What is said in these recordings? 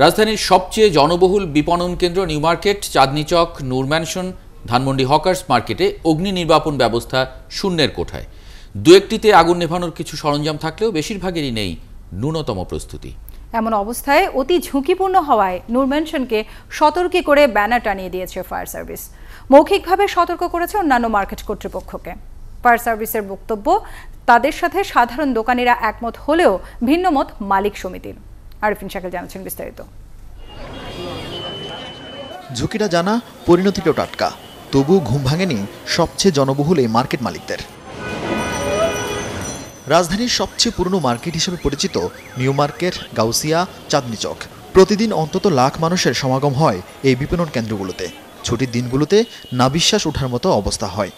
রাজধানীর সবচেয়ে জনবহুল বিপণন কেন্দ্র নিউ মার্কেট, চাঁদনী চক, নূর ম্যানশন, ধানমন্ডি হকার্স মার্কেটে অগ্নি নির্বাপন ব্যবস্থা শূন্যের কোঠায়। দু একটিতে আগুন নেভানোর কিছু সরঞ্জাম থাকলেও বেশিরভাগেরই নেই ন্যূনতম প্রস্তুতি। এমন অবস্থায় অতি ঝুঁকিপূর্ণ হওয়ায় নূর ম্যানশনকে সতর্ক করে ব্যানার টানিয়ে দিয়েছে ফায়ার সার্ভিস। মৌখিকভাবে সতর্ক করেছে অন্যান্য মার্কেট কর্তৃপক্ষকে। ফায়ার সার্ভিসের বক্তব্য, তাদের সাথে সাধারণ দোকানিরা একমত হলেও ভিন্নমত মালিক সমিতির। আরিফিন শাকিল জানাচ্ছেন বিস্তারিত। ঝুঁকিটা জানা, পরিণতিটাও টাটকা, তবু ঘুম ভাঙেনি সবচেয়ে জনবহুল এই মার্কেট মালিকদের। রাজধানীর সবচেয়ে পুরনো মার্কেট হিসেবে পরিচিত নিউ মার্কেট, গাউসিয়া, চাঁদনী চক। প্রতিদিন অন্তত লাখ মানুষের সমাগম হয় এই বিপণন কেন্দ্রগুলোতে। ছুটির দিনগুলোতে নাবিশ্বাস ওঠার মতো অবস্থা হয়।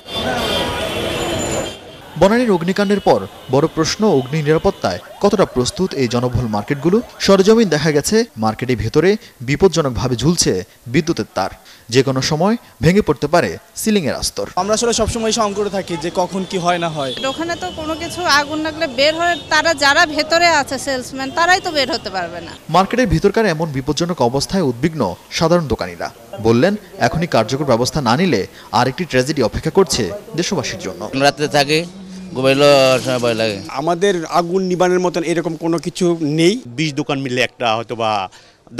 বনানীর অগ্নিকাণ্ডের পর বড় প্রশ্ন, অগ্নি নিরাপত্তায় কতটা প্রস্তুত এই জনবহুল মার্কেটগুলো। সরেজমিন দেখা গেছে মার্কেটের ভেতরে বিপজ্জনকভাবে ঝুলছে বিদ্যুতের তার। যে কোনো সময় ভেঙে পড়তে পারে সিলিংয়ের আস্তর। আমরা আসলে সবসময় সংকটে থাকি যে কখন কি হয় না হয়। ওখানে তো কোনো কিছু আগুন লাগলে বের হয়ে তারা যারা ভেতরে আছে সেলসম্যান, তারাই তো বের হতে পারবে না। মার্কেটের ভিতরকার এমন বিপজ্জনক অবস্থায় উদ্বিগ্ন সাধারণ দোকানিরা। বললেন, এখনই কার্যকর ব্যবস্থা না নিলে আরেকটি ট্র্যাজেডি অপেক্ষা করছে দেশবাসীর জন্য। রাতে থাকে ভয় লাগে। আমাদের আগুন নিবানের মতন এরকম কোনো কিছু নেই। 20 দোকান মিলে একটা হয়তোবা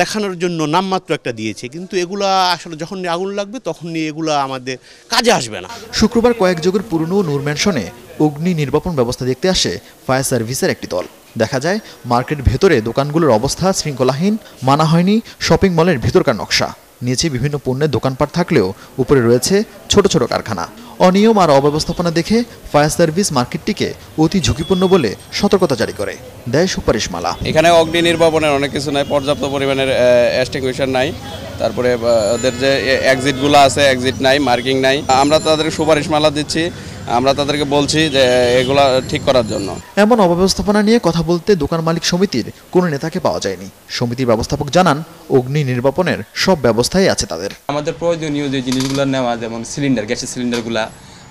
দেখানোর জন্য নামমাত্র একটা দিয়েছে, কিন্তু এগুলা আসলে যখন আগুন লাগবে তখন এগুলা আমাদের কাজে আসবে না। শুক্রবার কয়েক যুগের পুরনো নূর ম্যানশনে অগ্নি নির্বাপন ব্যবস্থা দেখতে আসে ফায়ার সার্ভিসের একটি দল। দেখা যায় মার্কেট ভেতরে দোকানগুলোর অবস্থা শৃঙ্খলাহীন, মানা হয়নি শপিং মলের ভিতরকার নকশা। নিচে বিভিন্ন পণ্যের দোকানপাট থাকলেও উপরে রয়েছে ছোট ছোট কারখানা। অনিয়ম আর অব্যবস্থাপনা দেখে ফায়ার সার্ভিস মার্কেটটিকে অতি ঝুঁকিপূর্ণ বলে সতর্কতা জারি করে দেয় সুপারিশমালা। এখানে অগ্নি নির্বাপনের অনেক কিছু নাই, পর্যাপ্ত পরিমাণের এক্সটিংগুইশার নাই, তারপরে ওদের যে এক্সিটগুলো আছে এক্সিট নাই, মার্কিং নাই। আমরা তাদেরকে সুপারিশমালা দিচ্ছি, আমরা তাদেরকে বলছি যে এগুলা ঠিক করার জন্য। এমন অব্যবস্থাপনা নিয়ে কথা বলতে দোকান মালিক সমিতির কোনো নেতাকে পাওয়া যায়নি। সমিতির ব্যবস্থাপক জানান, অগ্নি নির্বাপনের সব ব্যবস্থাই আছে তাদের। আমাদের প্রয়োজনীয় যে জিনিসগুলো নেওয়া, যেমন সিলিন্ডার, গ্যাসের সিলিন্ডারগুলা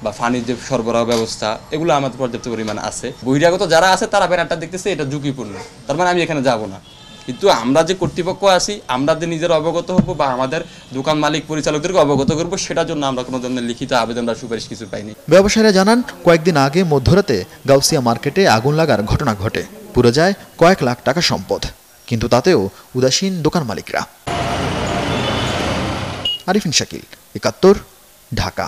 বা পানির যে সরবরাহ ব্যবস্থা, এগুলো আমাদের পর্যাপ্ত পরিমাণ আছে। বহিরাগত যারা আছে তারা ব্যানারটা দেখতেছে এটা ঝুঁকিপূর্ণ, তার মানে আমি এখানে যাব না। কিন্তু আমরা যে কর্তৃপক্ষ আছি, আমরা যে নিজের অবগত হব বা আমাদের দোকান মালিক পরিচালকদেরকে অবগত করবো, সেটার জন্য আমরা কোনো ধরনের লিখিত আবেদন বা সুপারিশ কিছু পাইনি। ব্যবসায়ীরা জানান, কয়েকদিন আগে মধ্যরাতে গাউসিয়া মার্কেটে আগুন লাগার ঘটনা ঘটে। পুড়ে যায় কয়েক লাখ টাকা সম্পদ, কিন্তু তাতেও উদাসীন দোকান মালিকরা। আরিফিন শাকিল, ৭১, ঢাকা।